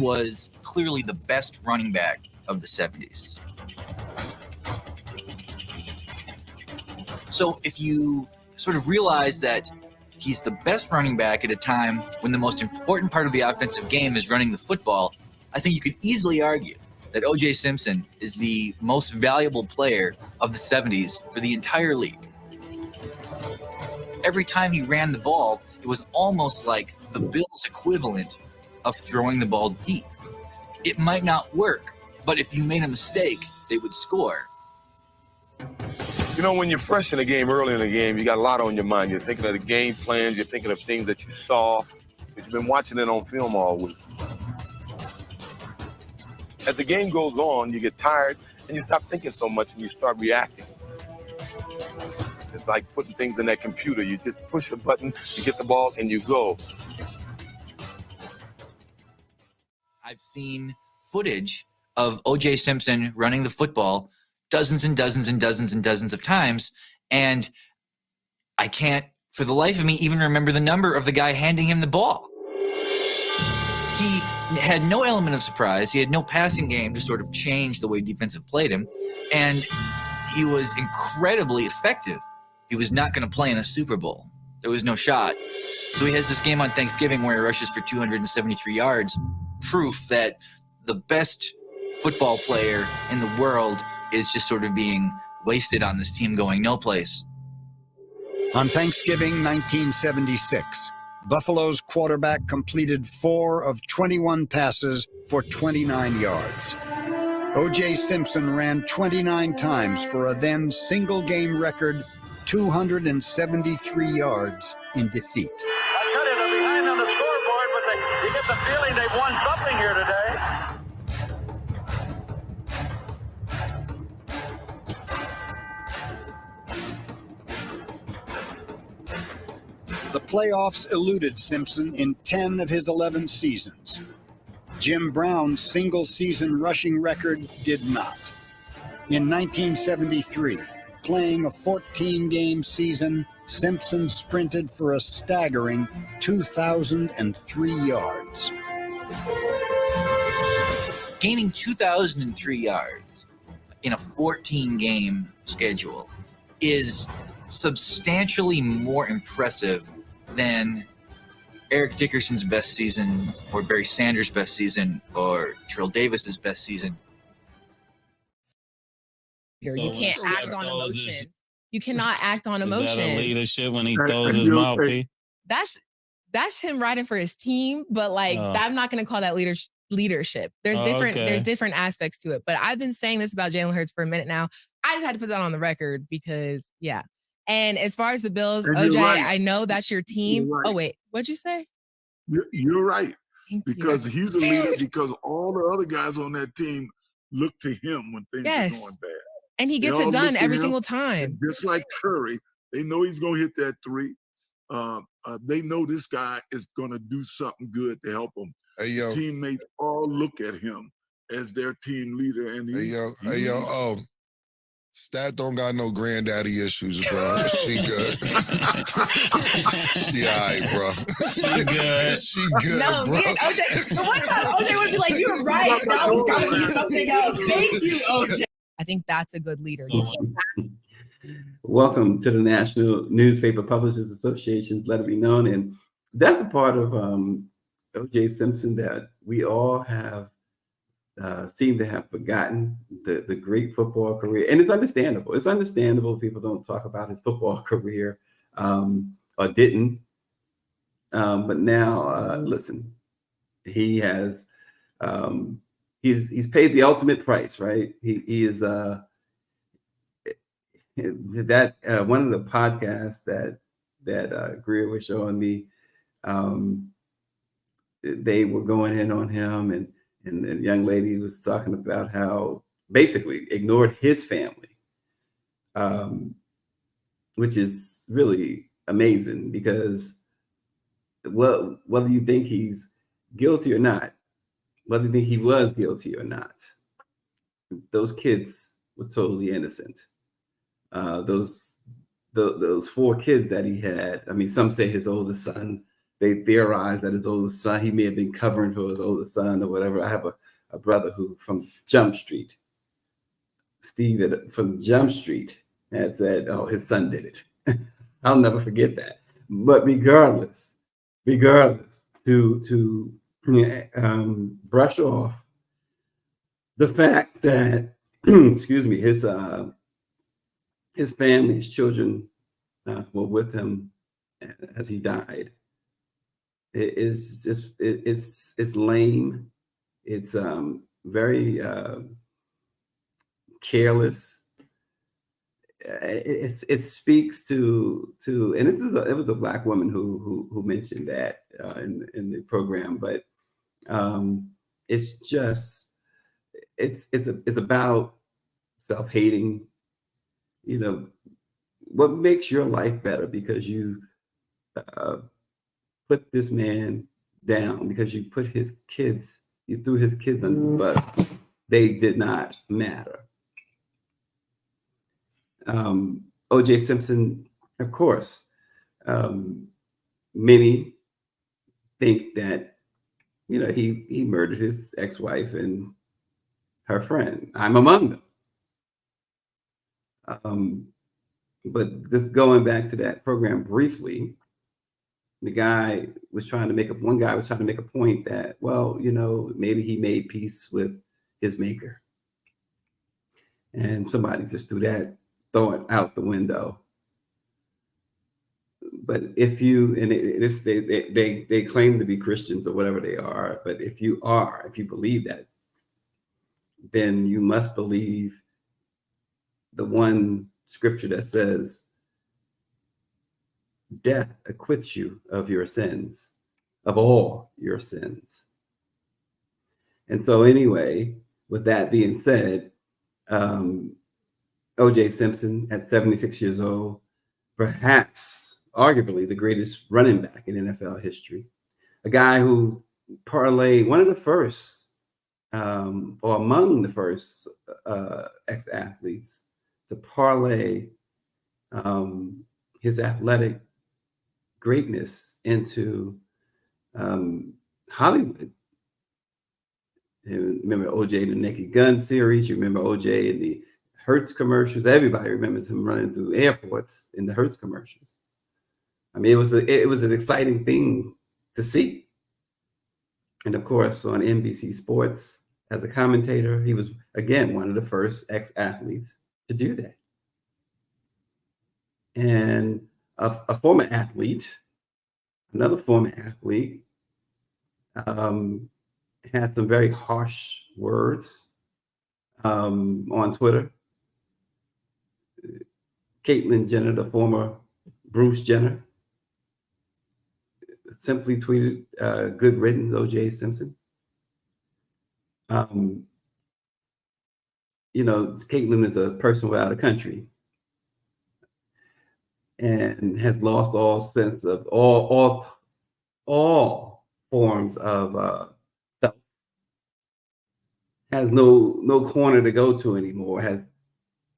was clearly the best running back of the 70s. So if you sort of realize that he's the best running back at a time when the most important part of the offensive game is running the football, I think you could easily argue that O.J. Simpson is the most valuable player of the 70s for the entire league. Every time he ran the ball, it was almost like the Bills' equivalent of throwing the ball deep. It might not work, but if you made a mistake, they would score. You know, when you're fresh in the game, early in the game, you got a lot on your mind. You're thinking of the game plans. You're thinking of things that you saw because you've been watching it on film all week. As the game goes on, you get tired and you stop thinking so much and you start reacting. It's like putting things in that computer. You just push a button, you get the ball, and you go. I've seen footage of O.J. Simpson running the football dozens and dozens and dozens and dozens of times, and I can't, for the life of me, even remember the number of the guy handing him the ball. He had no element of surprise. He had no passing game to sort of change the way defensive played him, and he was incredibly effective. He was not going to play in a Super Bowl. There was no shot. So he has this game on Thanksgiving where he rushes for 273 yards, proof that the best football player in the world is just sort of being wasted on this team going no place. On Thanksgiving 1976, Buffalo's quarterback completed 4 of 21 passes for 29 yards. O.J. Simpson ran 29 times for a then single-game record 273 yards in defeat. I tell you, they're behind on the scoreboard, but you get the feeling they've won something here today. The playoffs eluded Simpson in 10 of his 11 seasons. Jim Brown's single-season rushing record did not. In 1973, playing a 14-game season, Simpson sprinted for a staggering 2,003 yards. Gaining 2,003 yards in a 14-game schedule is substantially more impressive than Eric Dickerson's best season or Barry Sanders' best season or Terrell Davis's best season. You can't act on emotions. You cannot act on emotions. Is that a leadership when he throws his mouthpiece? That's him riding for his team, but like I'm not going to call that leadership. There's different aspects to it. But I've been saying this about Jalen Hurts for a minute now. I just had to put that on the record because And as far as the Bills, and OJ, right. I know that's your team. Right. Oh wait, what'd you say? You're right. Thank because you. He's a leader because all the other guys on that team look to him when things are going bad. And he gets it done every single time. Just like Curry, they know he's going to hit that three. They know this guy is going to do something good to help them. Hey, teammates all look at him as their team leader. And Stat don't got no granddaddy issues, bro. She good. She all right, bro. She good. She good, no, bro. me and OJ, the one time OJ would be like, you're right. That was going to be something else. Thank you, OJ. I think that's a good leader. Welcome to the National Newspaper Publishers Association's Let It Be Known. And that's a part of O.J. Simpson that we all have seem to have forgotten the great football career. And it's understandable. It's understandable people don't talk about his football career or didn't. But now, listen, he has he's paid the ultimate price, right? He is that one of the podcasts that Greer was showing me, they were going in on him, and the young lady was talking about how basically ignored his family, which is really amazing because whether you think he's guilty or not, whether you think he was guilty or not, those kids were totally innocent. Those 4 kids that he had, I mean, some say his oldest son they theorized that his oldest son, he may have been covering for his oldest son or whatever. I have a brother who from Jump Street, Steve from Jump Street, had said, "Oh, his son did it." I'll never forget that. But regardless, to brush off the fact that, excuse me, his family, his children were with him as he died. It's lame. It's very careless. It speaks to and it was a Black woman who mentioned that in the program, but it's just it's about self-hating. You know, what makes your life better because you put this man down, because you put his kids, you threw his kids under the bus. They did not matter. O.J. Simpson, of course, many think that, you know, he murdered his ex-wife and her friend. I'm among them. But just going back to that program briefly, one guy was trying to make a point that, well, you know, maybe he made peace with his maker. And somebody just threw that thought out the window. But if you, and they claim to be Christians or whatever they are, but if you believe that, then you must believe the one scripture that says, death acquits you of your sins, of all your sins. And so anyway, with that being said, O.J. Simpson at 76 years old, perhaps arguably the greatest running back in NFL history, a guy who parlayed, one of the first or among the first ex-athletes to parlay his athletic greatness into Hollywood. And remember OJ in the Naked Gun series. You remember OJ in the Hertz commercials. Everybody remembers him running through airports in the Hertz commercials. I mean, it was an exciting thing to see. And of course, on NBC Sports as a commentator, he was again one of the first ex-athletes to do that. And a former athlete, another former athlete, had some very harsh words on Twitter. Caitlyn Jenner, the former Bruce Jenner, simply tweeted, "Good riddance, O.J. Simpson." You know, Caitlyn is a person without a country and has lost all sense of all forms of self. Has no corner to go to anymore. Has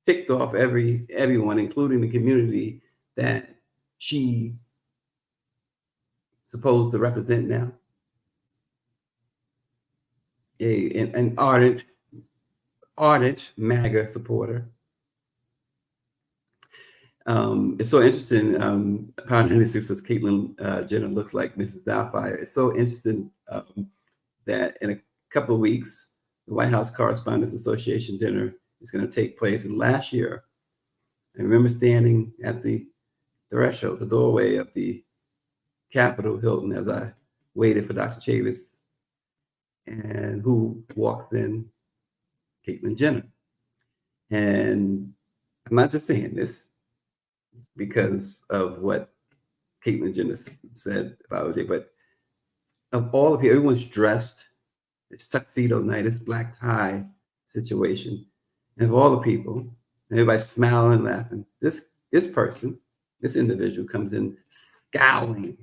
ticked off everyone, including the community that she supposed to represent now. An ardent MAGA supporter. It's so interesting. Pound 96 says Caitlyn Jenner looks like Mrs. Doubtfire. It's so interesting that in a couple of weeks, the White House Correspondents Association dinner is going to take place. And last year, I remember standing at the threshold, the doorway of the Capitol Hilton as I waited for Dr. Chavis, and who walked in? Caitlyn Jenner. And I'm not just saying this because of what Caitlyn Jenner said about OJ, but of all of you, everyone's dressed. It's tuxedo night, it's black tie situation. And of all the people, everybody's smiling and laughing. This person, this individual comes in scowling,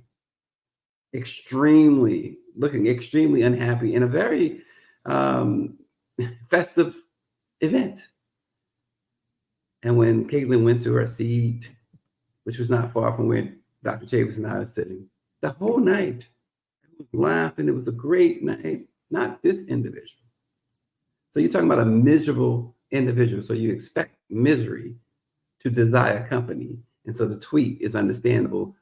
looking extremely unhappy in a very festive event. And when Caitlyn went to her seat, which was not far from where Dr. Chavis and I are sitting, the whole night. It was laughing. It was a great night. Not this individual. So you're talking about a miserable individual. So you expect misery to desire company. And so the tweet is understandable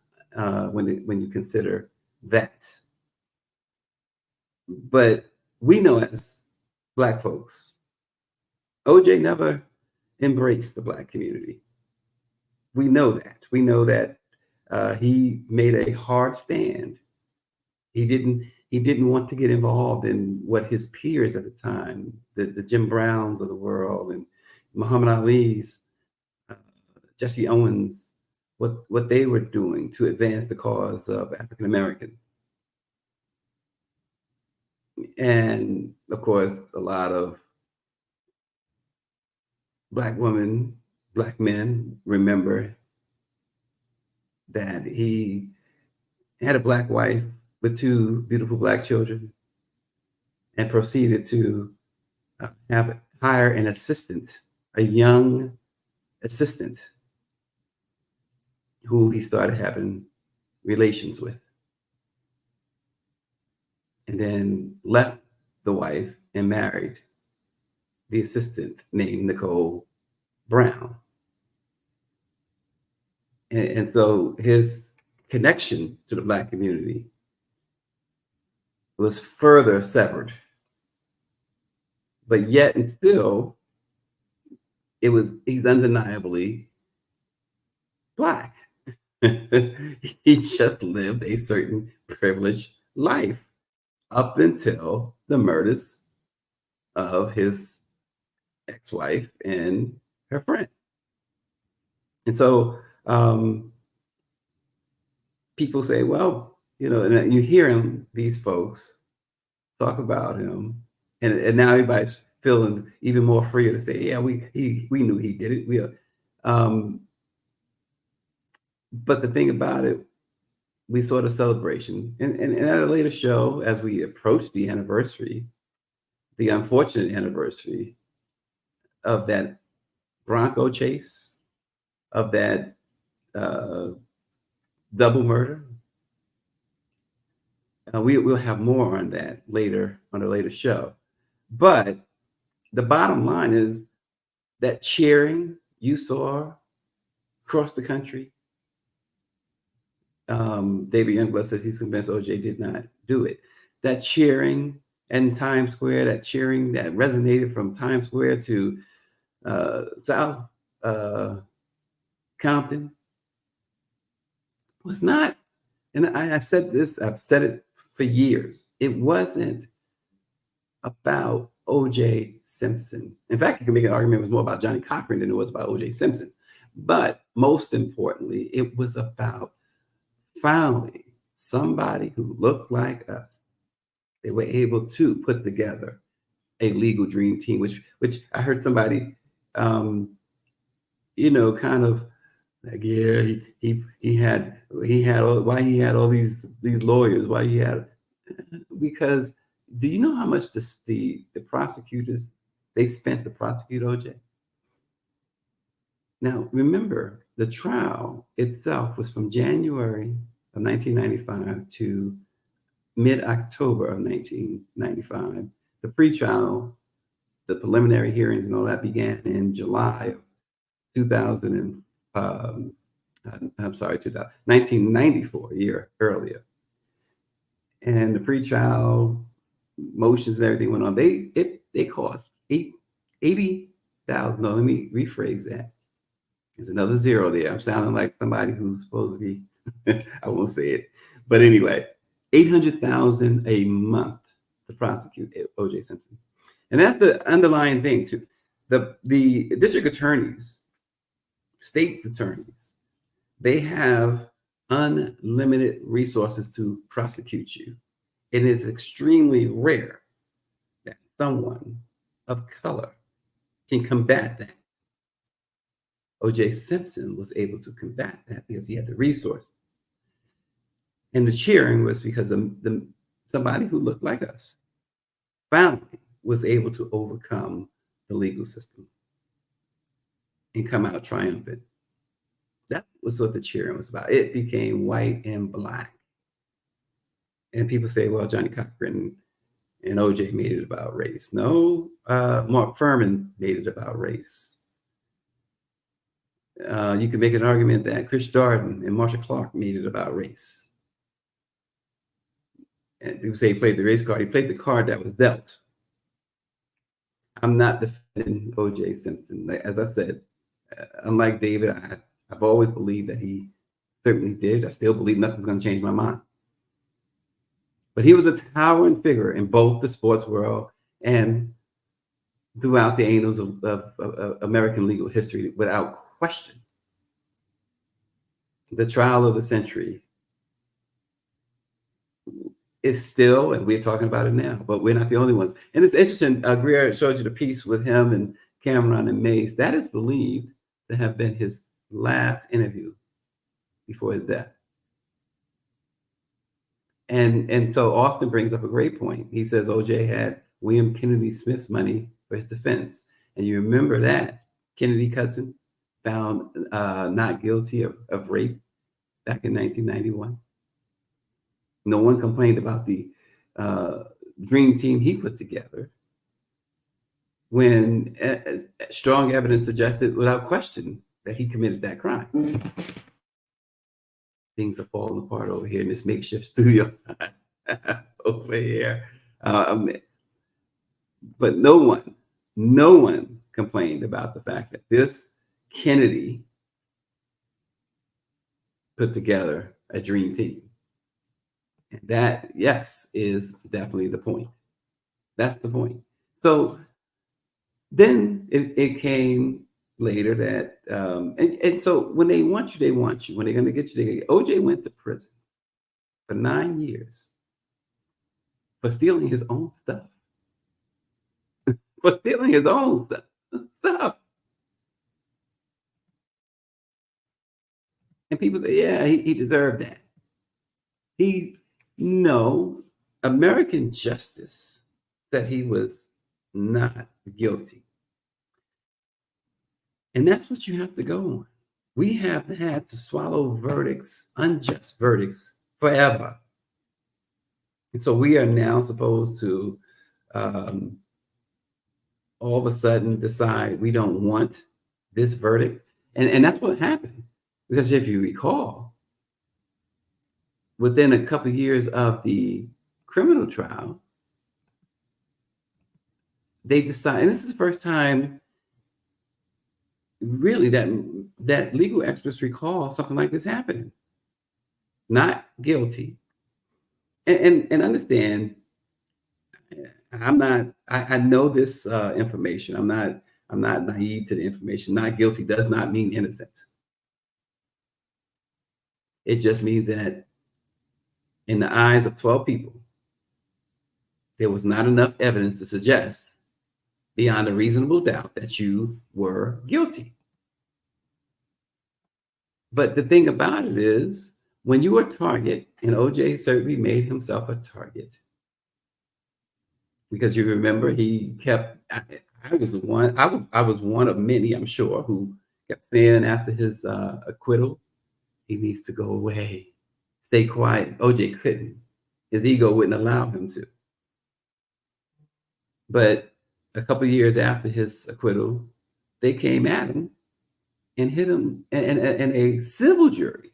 when you consider that. But we know as Black folks, OJ never embraced the Black community. We know that. We know that he made a hard stand. He didn't want to get involved in what his peers at the time, the Jim Browns of the world and Muhammad Ali's, Jesse Owens, what they were doing to advance the cause of African Americans. And of course, a lot of Black women, Black men remember that he had a Black wife with 2 beautiful Black children and proceeded to hire an assistant, a young assistant who he started having relations with. And then left the wife and married the assistant named Nicole Brown. And so his connection to the Black community was further severed. But yet and still, he's undeniably Black. He just lived a certain privileged life up until the murders of his ex-wife and her friend. And so people say, well, and you hear these folks talk about him, and now everybody's feeling even more free to say, yeah, we knew he did it. But the thing about it, we saw the celebration, and at a later show, as we approached the anniversary, the unfortunate anniversary of that Bronco chase, of that double murder. We'll have more on that later on a later show. But the bottom line is that cheering you saw across the country. David Youngblood says he's convinced OJ did not do it. That cheering in Times Square, that cheering that resonated from Times Square to South Compton was not, and I said this, I've said it for years. It wasn't about OJ Simpson. In fact, you can make an argument it was more about Johnny Cochran than it was about OJ Simpson. But most importantly, it was about finally somebody who looked like us. They were able to put together a legal dream team, which I heard somebody, kind of like, yeah, he had why he had all these lawyers, why he had, because do you know how much the prosecutors they spent to prosecute OJ? Now remember, the trial itself was from January of 1995 to mid-October of 1995. The pre-trial, the preliminary hearings and all that began in July of 1994, a year earlier. And the pre-trial motions and everything went on. They cost $80,000. No, let me rephrase that. There's another zero there. I'm sounding like somebody who's supposed to be, I won't say it. But anyway, $800,000 a month to prosecute OJ Simpson. And that's the underlying thing too. The district attorneys, state's attorneys, they have unlimited resources to prosecute you. It is extremely rare that someone of color can combat that. OJ Simpson was able to combat that because he had the resources. And the cheering was because somebody who looked like us finally was able to overcome the legal system and come out triumphant. That was what the cheering was about. It became white and black. And people say, well, Johnny Cochran and OJ made it about race. No, Mark Furman made it about race. You can make an argument that Chris Darden and Marsha Clark made it about race. And people say he played the race card. He played the card that was dealt. I'm not defending O.J. Simpson. As I said, unlike David, I've always believed that he certainly did. I still believe nothing's going to change my mind. But he was a towering figure in both the sports world and throughout the annals of American legal history, without question. The trial of the century is still, and we're talking about it now, but we're not the only ones. And it's interesting, Greer showed you the piece with him and Cameron and Mays. That is believed to have been his last interview before his death. And so Austin brings up a great point. He says OJ had William Kennedy Smith's money for his defense. And you remember that Kennedy cousin found not guilty of rape back in 1991. No one complained about the dream team he put together when strong evidence suggested without question that he committed that crime. Things are falling apart over here in this makeshift studio over here. But no one complained about the fact that this Kennedy put together a dream team. And that, yes, is definitely the point. That's the point. So then it came later that, and so when they want you, they want you. When they're going to get you, they get you. OJ went to prison for 9 years for stealing his own stuff. For stealing his own stuff. And people say, yeah, he deserved that. No, American justice said he was not guilty. And that's what you have to go on. We have had to swallow verdicts, unjust verdicts, forever. And so we are now supposed to all of a sudden decide we don't want this verdict. And that's what happened. Because if you recall, within a couple of years of the criminal trial, they decided, and this is the first time really that legal experts recall something like this happening. Not guilty. And understand, I know this information. I'm not naive to the information. Not guilty does not mean innocent. It just means that in the eyes of 12 people, there was not enough evidence to suggest beyond a reasonable doubt that you were guilty. But the thing about it is, when you were a target, and OJ certainly made himself a target, because you remember he kept, I was one of many, I'm sure, who kept saying after his acquittal, he needs to go away, stay quiet. OJ couldn't. His ego wouldn't allow him to. But a couple of years after his acquittal, they came at him and hit him in a civil jury.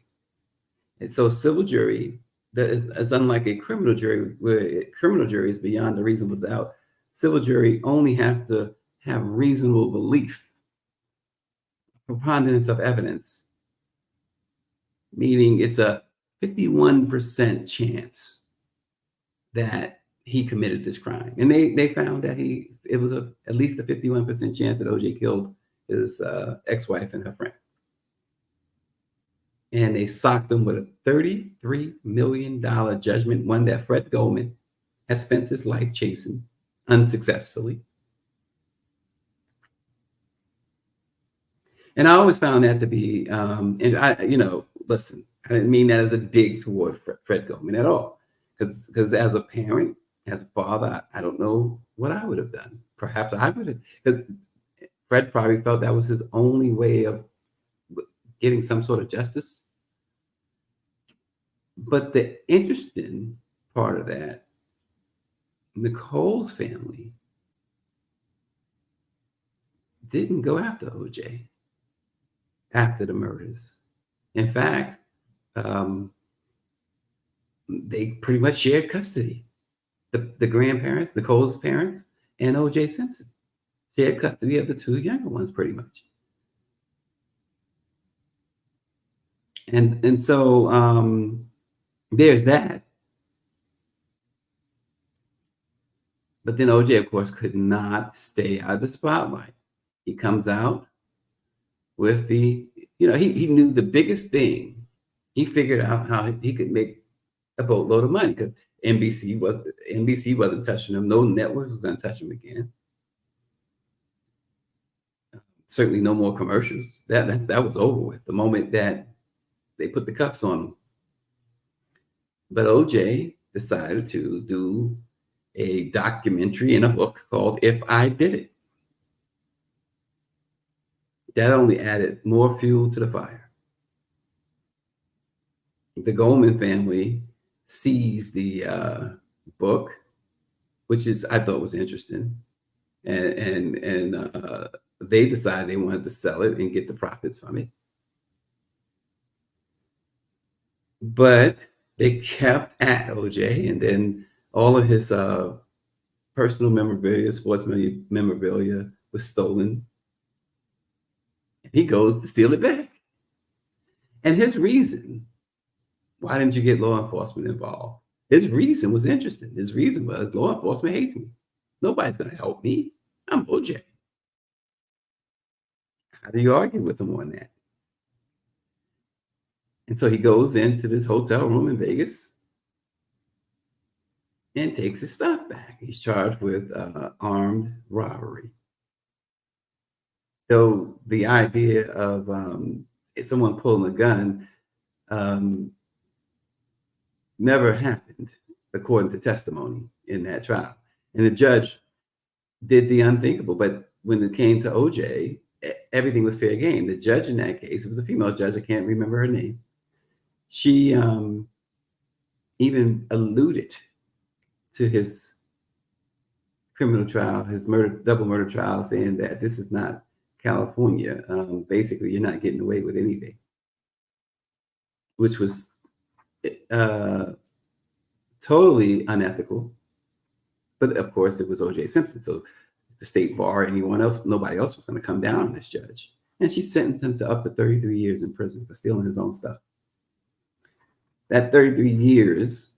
And so civil jury is unlike a criminal jury, where a criminal jury is beyond a reasonable doubt. Civil jury only has to have reasonable belief, preponderance of evidence, meaning it's a 51% chance that he committed this crime. And they found that it was at least a 51% chance that OJ killed his ex-wife and her friend. And they socked him with a $33 million judgment, one that Fred Goldman has spent his life chasing unsuccessfully. And I always found that to be, and listen, I didn't mean that as a dig toward Fred Goldman at all. Because as a parent, as a father, I don't know what I would have done. Perhaps I would have, because Fred probably felt that was his only way of getting some sort of justice. But the interesting part of that, Nicole's family didn't go after OJ after the murders. In fact, they pretty much shared custody. The grandparents, Nicole's parents, and OJ Simpson shared custody of the two younger ones, pretty much. And so there's that. But then OJ, of course, could not stay out of the spotlight. He comes out with the, he knew the biggest thing. He figured out how he could make a boatload of money because NBC wasn't touching him. No networks was going to touch him again. Certainly no more commercials. That was over with the moment that they put the cuffs on him. But OJ decided to do a documentary in a book called If I Did It. That only added more fuel to the fire. The Goldman family seized the book, which I thought was interesting, and they decided they wanted to sell it and get the profits from it. But they kept at OJ, and then all of his personal memorabilia, sports memorabilia, was stolen. And he goes to steal it back. And his reason, why didn't you get law enforcement involved? His reason was interesting. His reason was law enforcement hates me. Nobody's going to help me. I'm OJ. How do you argue with him on that? And so he goes into this hotel room in Vegas and takes his stuff back. He's charged with armed robbery. So the idea of someone pulling a gun never happened, according to testimony in that trial. And the judge did the unthinkable. But when it came to OJ, everything was fair game. The judge in that case, it was a female judge, I can't remember her name. She even alluded to his criminal trial, his double murder trial, saying that this is not California. Basically, you're not getting away with anything, which was totally unethical. But of course, it was O.J. Simpson, so the state bar, anyone else, nobody else was going to come down on this judge. And she sentenced him to up to 33 years in prison for stealing his own stuff. That 33 years,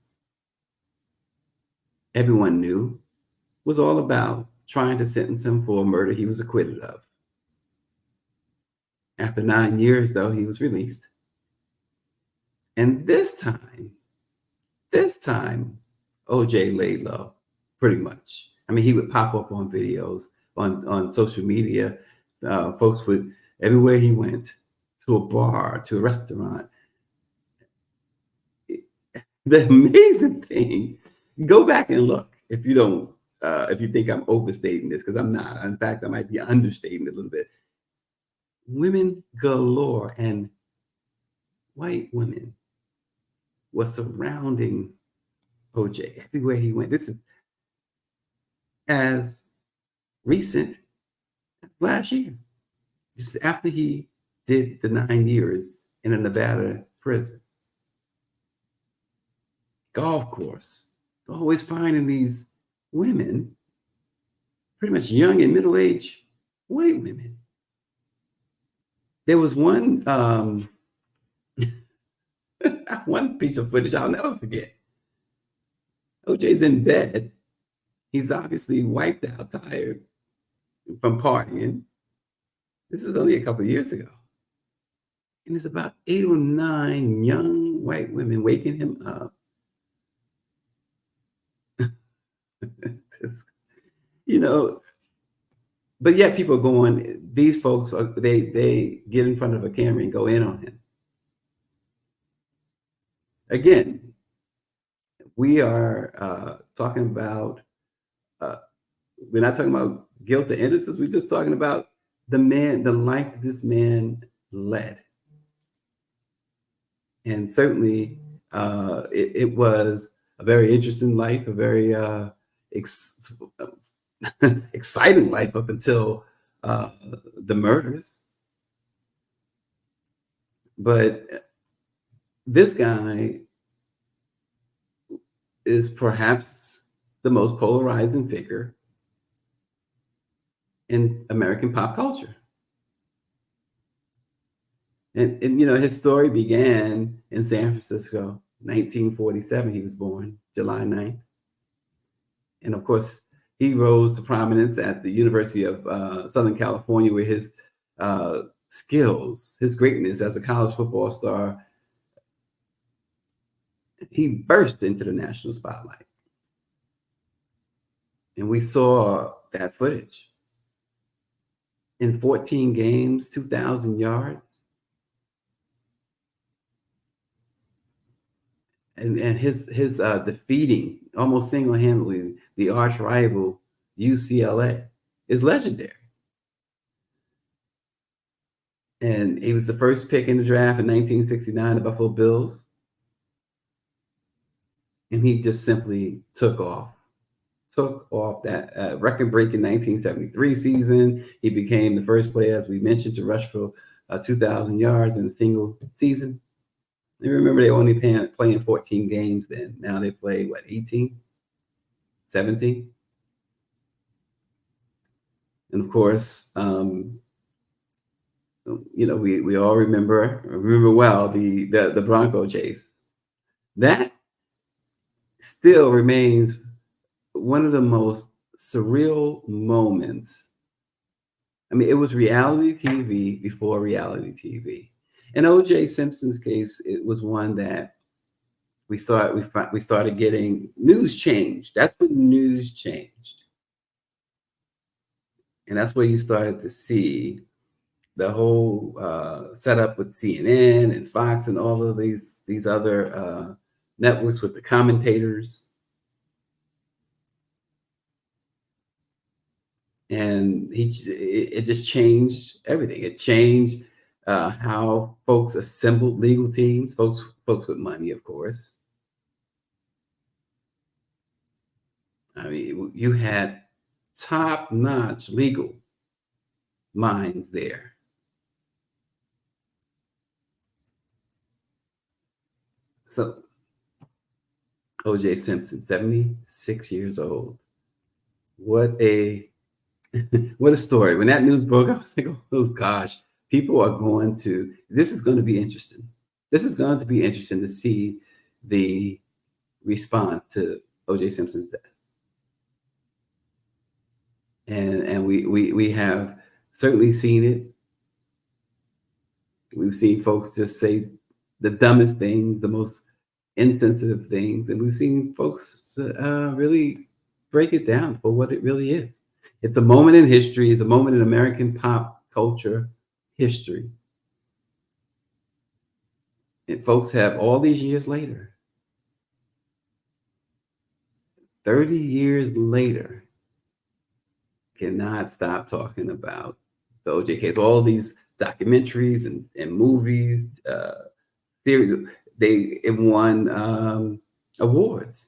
everyone knew, was all about trying to sentence him for a murder he was acquitted of. After 9 years, though, he was released. And this time, OJ laid low, pretty much. I mean, he would pop up on videos, on social media. Folks would, everywhere he went, to a bar, to a restaurant. The amazing thing, go back and look if you don't, if you think I'm overstating this, because I'm not. In fact, I might be understating it a little bit. Women galore and white women were surrounding OJ everywhere he went. This is as recent as last year. This is after he did the 9 years in a Nevada prison. Golf course, always finding these women, pretty much young and middle-aged white women. There was one one piece of footage I'll never forget. OJ's in bed. He's obviously wiped out, tired from partying. This is only a couple of years ago. And there's about 8 or 9 young white women waking him up. But yet people are going, these folks, they get in front of a camera and go in on him. Again, we are talking about, we're not talking about guilt or innocence. We're just talking about the life this man led. And certainly it was very interesting life, a very exciting life up until the murders. But this guy is perhaps the most polarizing figure in American pop culture. And you know, his story began in San Francisco, 1947. He was born July 9th. And of course, he rose to prominence at the University of Southern California, where his skills, his greatness as a college football star, he burst into the national spotlight. And we saw that footage. In 14 games, 2,000 yards. And his defeating almost single-handedly the arch rival UCLA is legendary. And he was the first pick in the draft in 1969, the Buffalo Bills. And he just simply took off that record-breaking 1973 season. He became the first player, as we mentioned, to rush for 2,000 yards in a single season. And remember, they only playing 14 games then. Now they play, what, 18? 17? And of course, you know, we all remember well the Bronco chase. That still remains one of the most surreal moments. I mean, it was reality TV before reality TV. In O.J. Simpson's case, it was one that we started getting news changed. That's when news changed. And that's where you started to see the whole setup with CNN and Fox and all of these other networks with the commentators. And it just changed everything. It changed how folks assembled legal teams, folks with money, of course. I mean, you had top-notch legal minds there. So, O.J. Simpson, 76 years old. What a story. When that news broke, I was like, oh gosh, people are going to, this is going to be interesting. This is going to be interesting to see the response to O.J. Simpson's death. And we have certainly seen it. We've seen folks just say the dumbest things, the most insensitive things, and we've seen folks really break it down for what it really is. It's a moment in history. It's a moment in American pop culture history. And folks have all these years later, 30 years later, cannot stop talking about the O.J. case. All these documentaries and movies, series, it won awards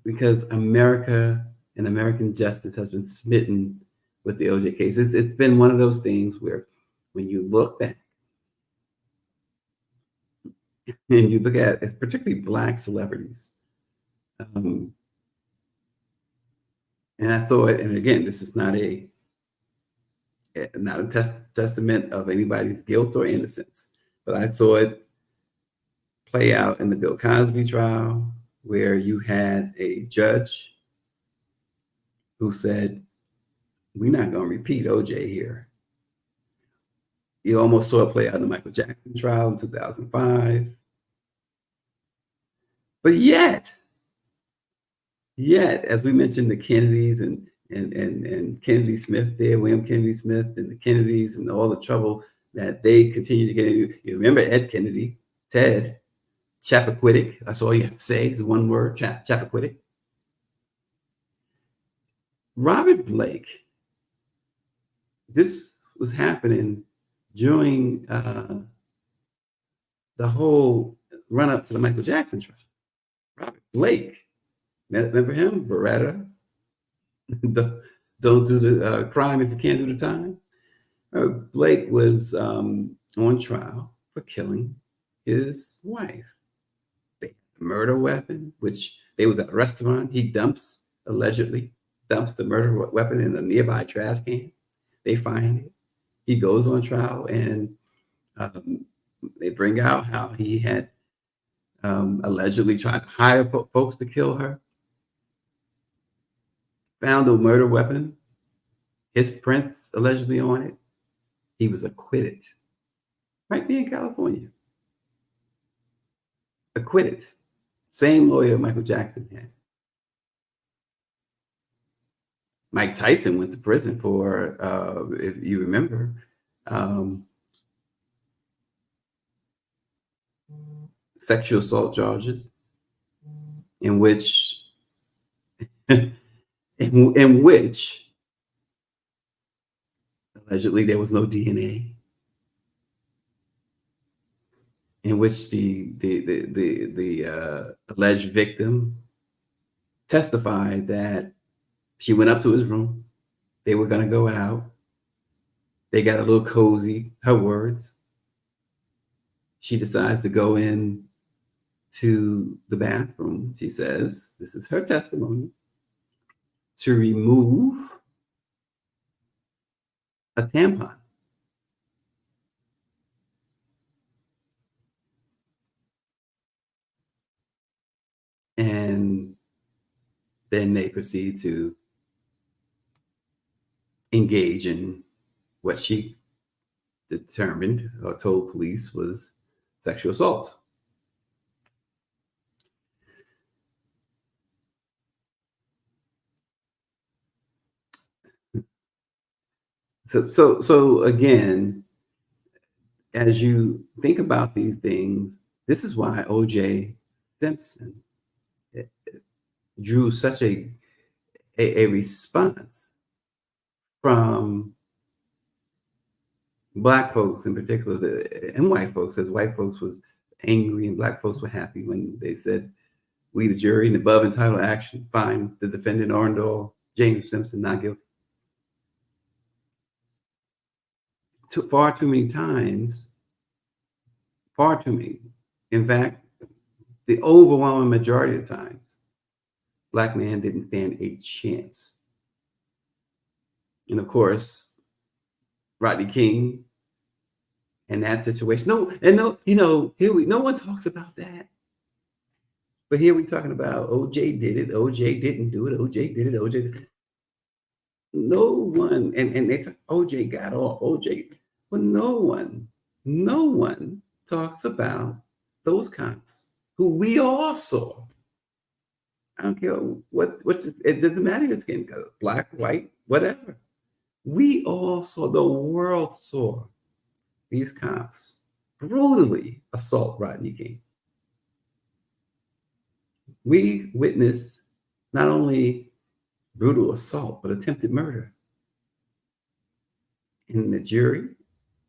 because America and American justice has been smitten with the O.J. case. It's been one of those things where when you look back and you look at, it's particularly Black celebrities, and I thought, and again, this is not a testament of anybody's guilt or innocence, but I saw it play out in the Bill Cosby trial, where you had a judge who said, we're not going to repeat O.J. here. You almost saw it play out in the Michael Jackson trial in 2005. But yet, as we mentioned, the Kennedys and Kennedy Smith there, William Kennedy Smith and the Kennedys and all the trouble that they continue to get into. You remember Ed Kennedy, Ted, Chappaquiddick. That's all you have to say is one word, Chappaquiddick. Robert Blake, this was happening during the whole run up to the Michael Jackson trial. Robert Blake, remember him? Beretta. Don't do the crime if you can't do the time. Blake was on trial for killing his wife. They had a murder weapon, which they was at a restaurant. He allegedly dumps the murder weapon in a nearby trash can. They find it. He goes on trial, and they bring out how he had allegedly tried to hire folks to kill her. Found a murder weapon, his prints allegedly on it. He was acquitted right there in California. Acquitted. Same lawyer Michael Jackson had. Mike Tyson went to prison for, if you remember, sexual assault charges, in which allegedly there was no DNA, in which the alleged victim testified that she went up to his room. They were going to go out. They got a little cozy, her words. She decides to go in to the bathroom. She says, this is her testimony, to remove a tampon. And then they proceed to engage in what she determined or told police was sexual assault. So again, as you think about these things, this is why O.J. Simpson drew such a response from Black folks in particular, and white folks, because white folks was angry and Black folks were happy when they said, we, the jury, in the above entitled action, find the defendant Orndall James Simpson not guilty. Far too many times, far too many. In fact, the overwhelming majority of times, Black man didn't stand a chance. And of course, Rodney King and that situation. No one talks about that. But here we're talking about OJ did it, OJ didn't do it, OJ did it, OJ did it. No one, and they talk, OJ got off, OJ, but no one talks about those cops who we all saw. I don't care it doesn't matter your skin color, Black, white, whatever. We all saw, the world saw these cops brutally assault Rodney King. We witnessed not only brutal assault, but attempted murder. In the jury,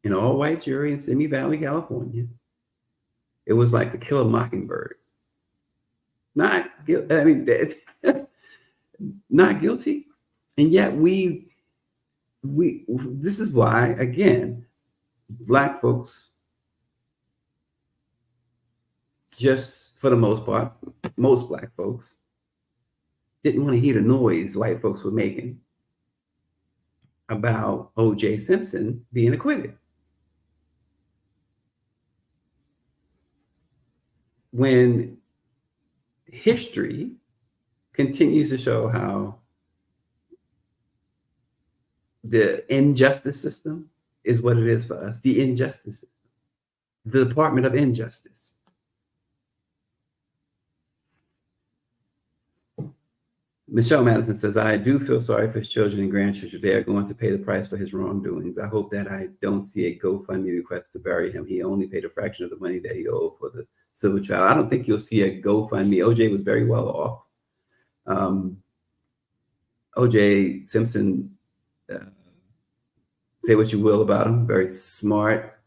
an all-white jury in Simi Valley, California, it was like To Kill a Mockingbird. Not guilty. I mean, not guilty, and yet we. This is why, again, Black folks, just for the most part, most Black folks didn't want to hear the noise white folks were making about O.J. Simpson being acquitted. When history continues to show how the injustice system is what it is for us, the injustice system, the Department of Injustice. Michelle Madison says, I do feel sorry for his children and grandchildren. They are going to pay the price for his wrongdoings. I hope that I don't see a GoFundMe request to bury him. He only paid a fraction of the money that he owed for the civil trial. I don't think you'll see a GoFundMe. OJ was very well off. OJ Simpson, say what you will about him, very smart,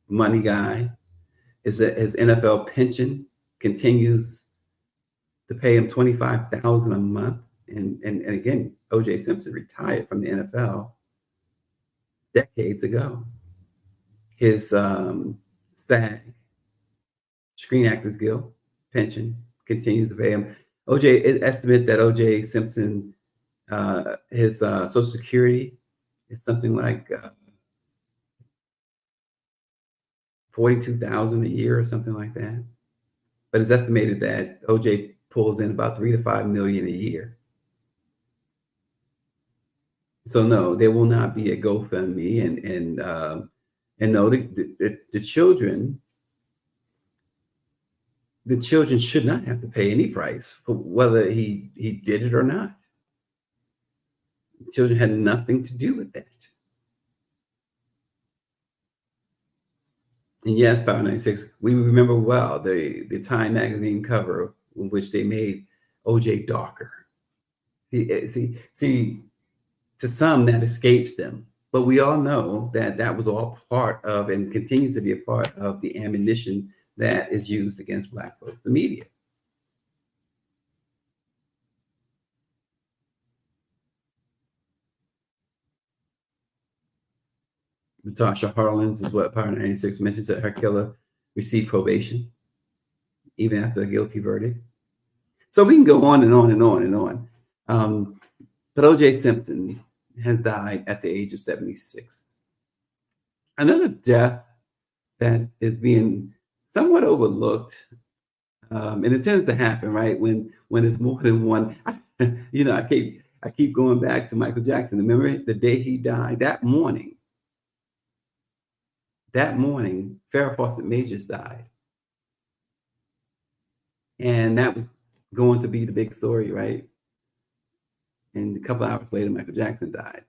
money guy. his NFL pension continues to pay him $25,000 a month. And again, O.J. Simpson retired from the NFL decades ago. His SAG, Screen Actors Guild pension continues to pay him. It estimate that O.J. Simpson, his Social Security is something like $42,000 a year or something like that. But it's estimated that O.J. pulls in about $3 to $5 million a year. So no, there will not be a GoFundMe, and no, the children should not have to pay any price for whether he did it or not. The children had nothing to do with that. And yes, Power 96, we remember well the Time magazine cover in which they made O.J. darker. See, to some that escapes them, but we all know that that was all part of and continues to be a part of the ammunition that is used against Black folks, the media. Natasha Harlins is what Power 96 mentions, that her killer received probation even after a guilty verdict. So we can go on and on and on and on. But O.J. Simpson has died at the age of 76. Another death that is being somewhat overlooked, and it tends to happen, right, when it's more than one. I keep going back to Michael Jackson. Remember the day he died? That morning, Farrah Fawcett Majors died. And that was going to be the big story, right? And a couple hours later, Michael Jackson died.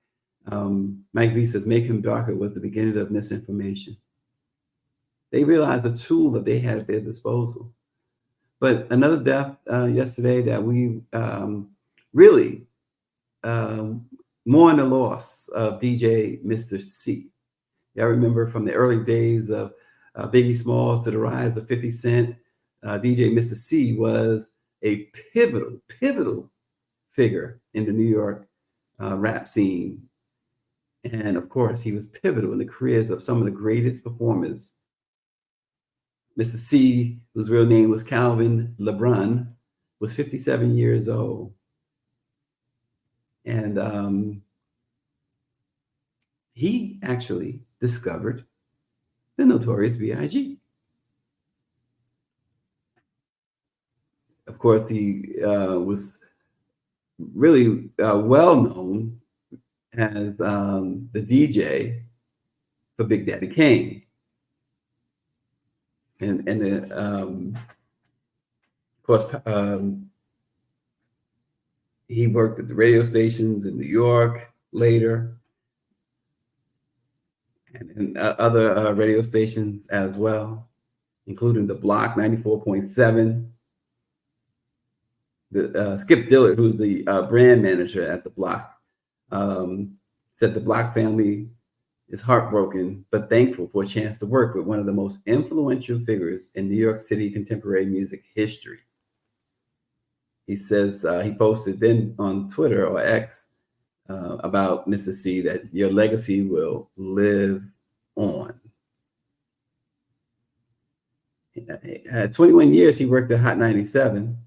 Mike V says, "Make Him Darker" was the beginning of misinformation. They realized the tool that they had at their disposal. But another death yesterday that we really mourn the loss of DJ Mr. C. Y'all remember from the early days of Biggie Smalls to the rise of 50 Cent, DJ Mr. C was a pivotal figure in the New York rap scene. And of course, he was pivotal in the careers of some of the greatest performers. Mr. C, whose real name was Calvin LeBrun, was 57 years old. And he actually discovered the Notorious B.I.G. Of course, he was really well known as the DJ for Big Daddy Kane. Of course, he worked at the radio stations in New York later, and other radio stations as well, including the Block 94.7. Skip Dillard, who's the brand manager at the Block, said the Block family is heartbroken but thankful for a chance to work with one of the most influential figures in New York City contemporary music history. He says he posted then on Twitter or X about Mr. C that your legacy will live on. 21 years he worked at Hot 97.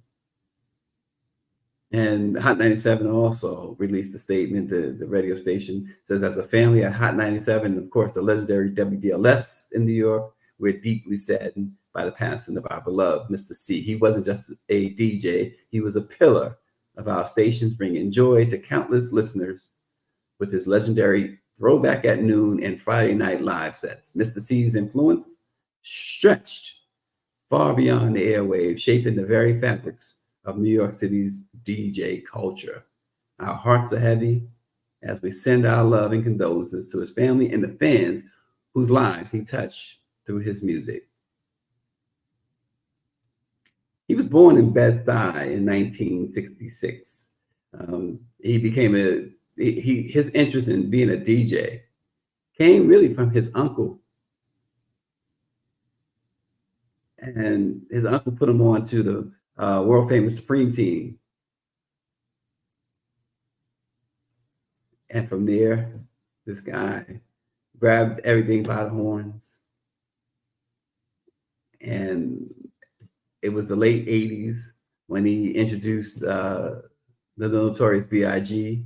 And Hot 97 also released a statement. The radio station says, as a family at Hot 97, of course, the legendary WBLS in New York, we're deeply saddened by the passing of our beloved Mr. C. He wasn't just a DJ. He was a pillar of our stations, bringing joy to countless listeners with his legendary Throwback at Noon and Friday Night Live sets. Mr. C's influence stretched far beyond the airwaves, shaping the very fabrics of New York City's DJ culture. Our hearts are heavy as we send our love and condolences to his family and the fans whose lives he touched through his music. He was born in Bed-Stuy in 1966. He became his interest in being a DJ came really from his uncle, And his uncle put him on to the world famous Supreme team. And from there, this guy grabbed everything by the horns. And it was the late 80s when he introduced the Notorious B.I.G.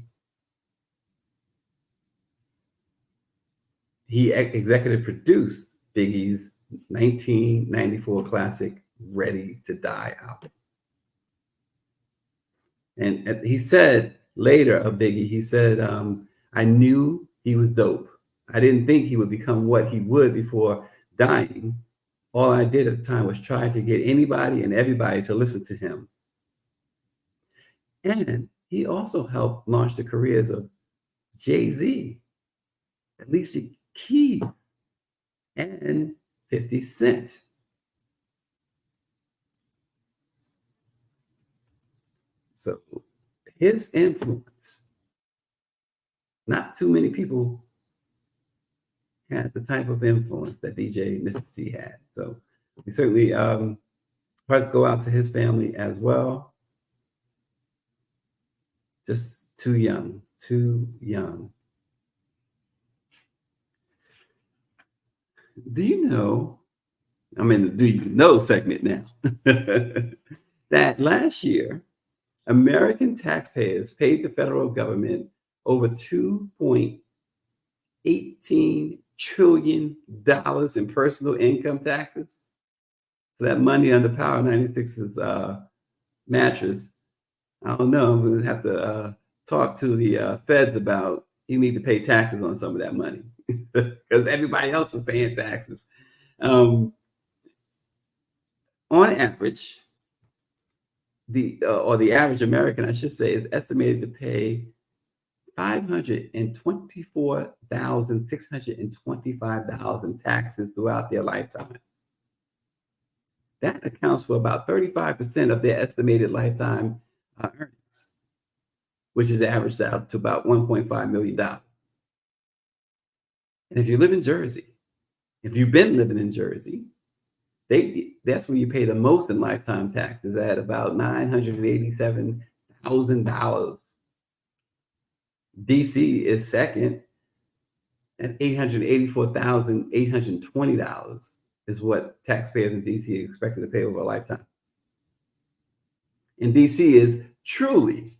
He executive produced Biggie's 1994 classic, Ready to Die album. And he said later of Biggie, he said, I knew he was dope. I didn't think he would become what he would before dying. All I did at the time was try to get anybody and everybody to listen to him. And he also helped launch the careers of Jay-Z, Alicia Keys, and 50 Cent. So his influence, not too many people had the type of influence that DJ Mr. C had. So we certainly hearts go out to his family as well. Just too young, too young. Do you know, I'm in the do you know segment now, that last year, American taxpayers paid the federal government over $2.18 trillion in personal income taxes? So that money under Power 96's mattress, I don't know, I'm going to have to talk to the feds about you need to pay taxes on some of that money because everybody else is paying taxes. On average, the average American, I should say, is estimated to pay $524,625 in taxes throughout their lifetime. That accounts for about 35% of their estimated lifetime earnings, which is averaged out to about $1.5 million. And if you live in Jersey, if you've been living in Jersey, that's where you pay the most in lifetime taxes at about $987,000. DC is second at $884,820 is what taxpayers in DC are expected to pay over a lifetime. And DC is truly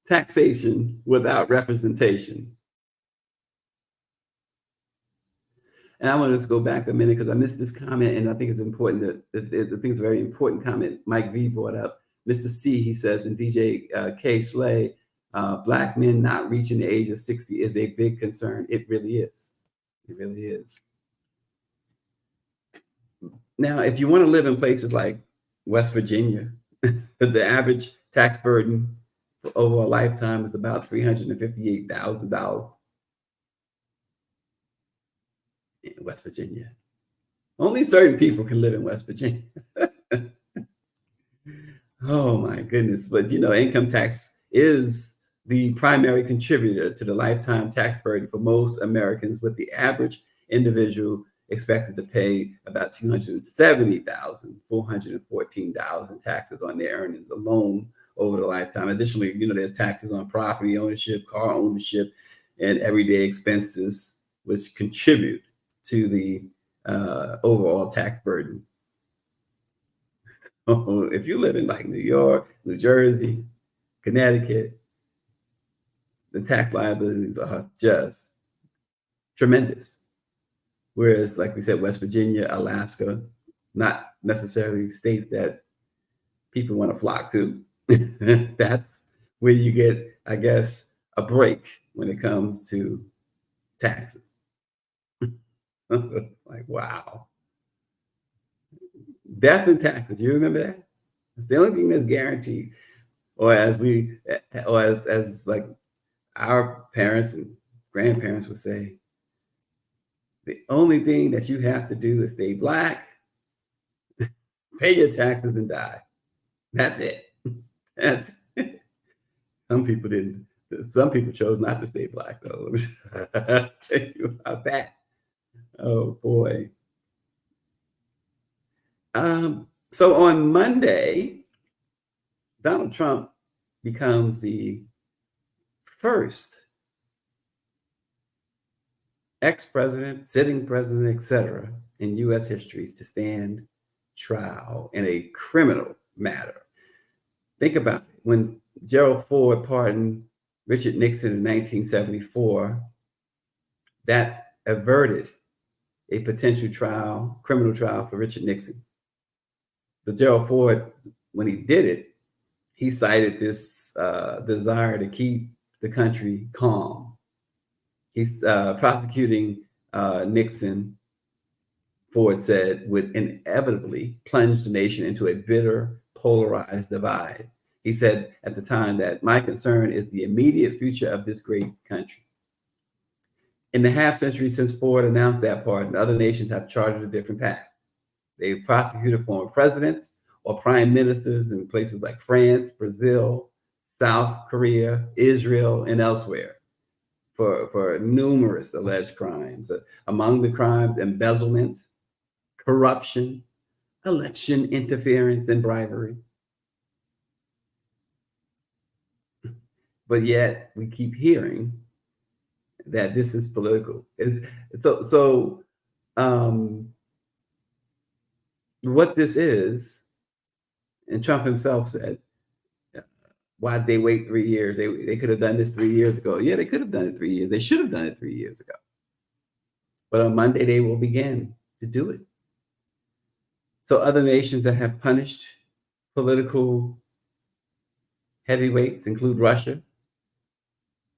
taxation without representation. And I want to just go back a minute because I missed this comment, and I think it's important I think it's a very important comment Mike V brought up. Mr. C, he says, and DJ K Slay, Black men not reaching the age of 60 is a big concern. It really is. It really is. Now, if you want to live in places like West Virginia, the average tax burden for over a lifetime is about $358,000 in West Virginia. Only certain people can live in West Virginia. Oh my goodness. But income tax is the primary contributor to the lifetime tax burden for most Americans, with the average individual expected to pay about $270,414 in taxes on their earnings alone over the lifetime. Additionally, there's taxes on property ownership, car ownership, and everyday expenses, which contribute to the overall tax burden. If you live in like New York, New Jersey, Connecticut, the tax liabilities are just tremendous. Whereas, like we said, West Virginia, Alaska, not necessarily states that people want to flock to. That's where you get, I guess, a break when it comes to taxes. Like, wow. Death and taxes. You remember that? It's the only thing that's guaranteed. Or as like our parents and grandparents would say, the only thing that you have to do is stay Black, pay your taxes, and die. That's it. That's it. Some people didn't. Some people chose not to stay Black, though. Let me tell you about that. Oh boy. So on Monday, Donald Trump becomes the first ex-president, sitting president, etc., in U.S. history to stand trial in a criminal matter. Think about it. When Gerald Ford pardoned Richard Nixon in 1974, that averted a potential trial, criminal trial for Richard Nixon. But Gerald Ford, when he did it, he cited this desire to keep the country calm. He's prosecuting Nixon, Ford said, would inevitably plunge the nation into a bitter, polarized divide. He said at the time that my concern is the immediate future of this great country. In the half century since Ford announced that pardon, other nations have charted a different path. They've prosecuted former presidents or prime ministers in places like France, Brazil, South Korea, Israel, and elsewhere for numerous alleged crimes. Among the crimes, embezzlement, corruption, election interference, and bribery. But yet we keep hearing that this is political. What this is, and Trump himself said, why'd they wait 3 years? They could have done this 3 years ago. Yeah, they could have done it 3 years. They should have done it 3 years ago. But on Monday, they will begin to do it. So other nations that have punished political heavyweights include Russia.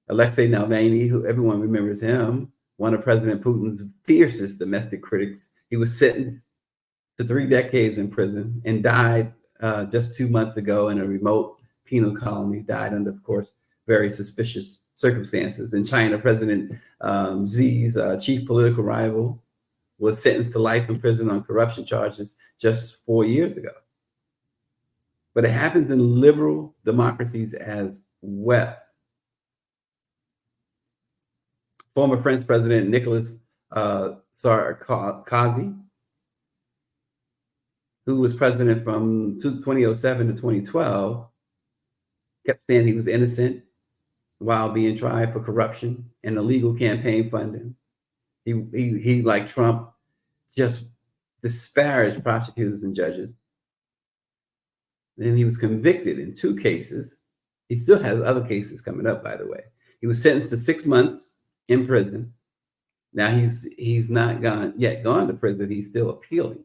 Alexei Navalny, who everyone remembers him, one of President Putin's fiercest domestic critics. He was sentenced to 3 decades in prison and died just 2 months ago in a remote penal colony. Died under, of course, very suspicious circumstances. In China, President Xi's chief political rival was sentenced to life in prison on corruption charges just 4 years ago. But it happens in liberal democracies as well. Former French President Nicolas Sarkozy, who was president from 2007 to 2012, kept saying he was innocent while being tried for corruption and illegal campaign funding. He like Trump, just disparaged prosecutors and judges. Then he was convicted in 2 cases. He still has other cases coming up, by the way. He was sentenced to 6 months in prison. Now he's not gone to prison. He's still appealing.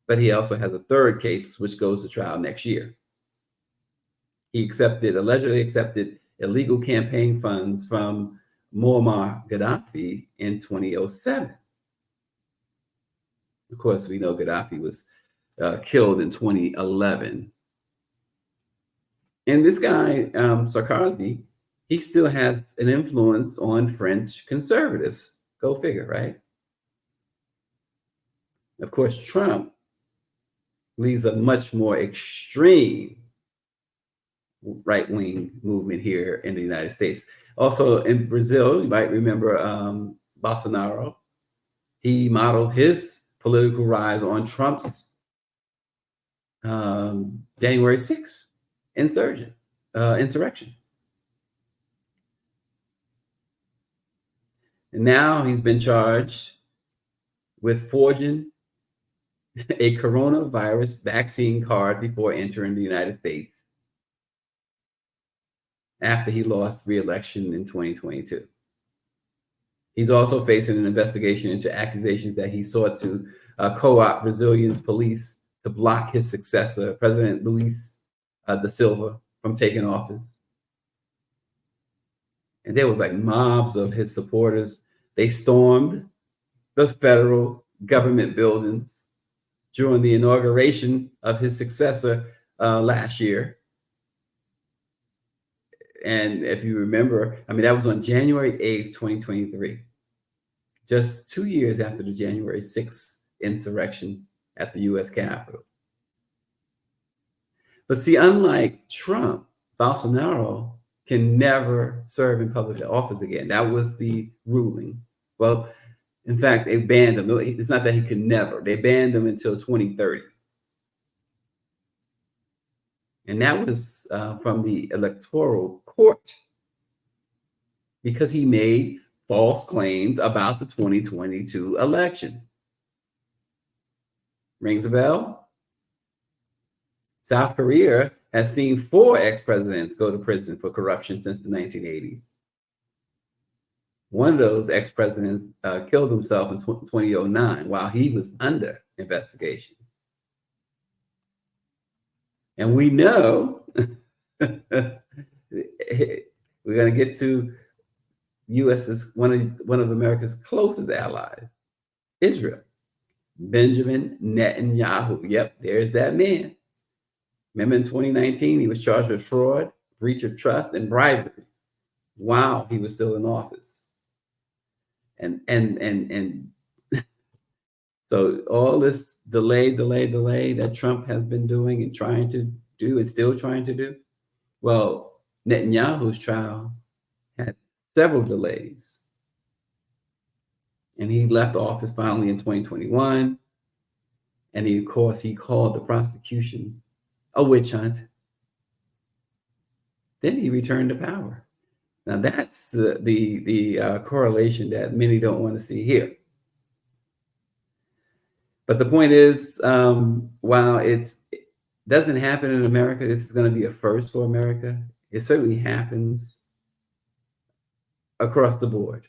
But he also has a 3rd case which goes to trial next year. He allegedly accepted illegal campaign funds from Muammar Gaddafi in 2007. Of course, we know Gaddafi was killed in 2011. And this guy, Sarkozy, he still has an influence on French conservatives. Go figure, right? Of course, Trump leads a much more extreme right-wing movement here in the United States. Also in Brazil, you might remember Bolsonaro. He modeled his political rise on Trump's January 6th insurrection. And now he's been charged with forging a coronavirus vaccine card before entering the United States after he lost re-election in 2022. He's also facing an investigation into accusations that he sought to co-opt Brazilian police to block his successor, President Luiz da Silva, from taking office. And there was like mobs of his supporters. They stormed the federal government buildings during the inauguration of his successor last year. And if you remember, that was on January 8th, 2023, just 2 years after the January 6th insurrection at the US Capitol. But see, unlike Trump, Bolsonaro can never serve in public office again. That was the ruling. Well, In fact, they banned him. It's not that he could never. They banned him until 2030. And that was from the electoral court because he made false claims about the 2022 election. Rings a bell? South Korea has seen 4 ex-presidents go to prison for corruption since the 1980s. One of those ex-presidents killed himself in 2009 while he was under investigation. And we know we're going to get to U.S.'s one of America's closest allies, Israel. Benjamin Netanyahu. Yep, there's that man. Remember in 2019, he was charged with fraud, breach of trust, and bribery while he was still in office. And so all this delay that Trump has been doing and trying to do and still trying to do, well, Netanyahu's trial had several delays. And he left office finally in 2021. And of course, he called the prosecution a witch hunt. Then he returned to power. Now that's the correlation that many don't want to see here. But the point is, while it doesn't happen in America, this is going to be a first for America. It certainly happens across the board.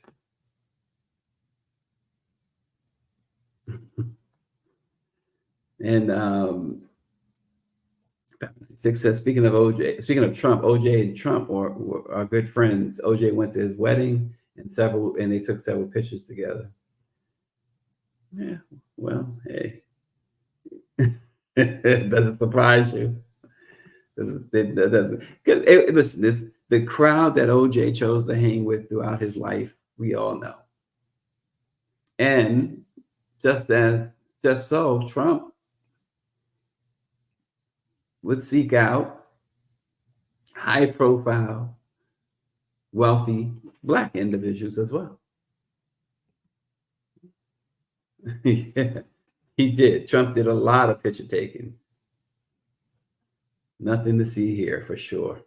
And success. Speaking of Trump, OJ and Trump are good friends. OJ went to his wedding and they took several pictures together. Yeah, well, hey, doesn't surprise you. Listen, the crowd that OJ chose to hang with throughout his life, we all know. And just so Trump would seek out high-profile, wealthy Black individuals as well. Yeah, he did. Trump did a lot of picture taking. Nothing to see here for sure.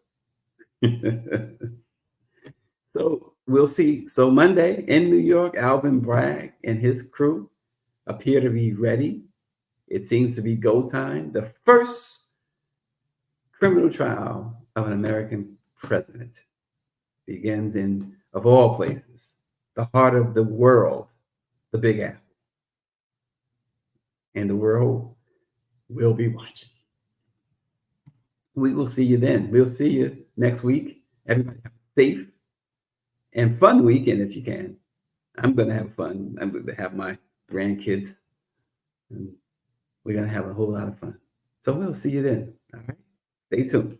So we'll see. So Monday in New York, Alvin Bragg and his crew appear to be ready. It seems to be go time. The first criminal trial of an American president begins in, of all places, the heart of the world, the Big Apple. And the world will be watching. We will see you then. We'll see you next week. Everybody have a safe and fun weekend if you can. I'm going to have fun. I'm going to have my grandkids. And we're going to have a whole lot of fun. So we'll see you then. All right. Stay tuned.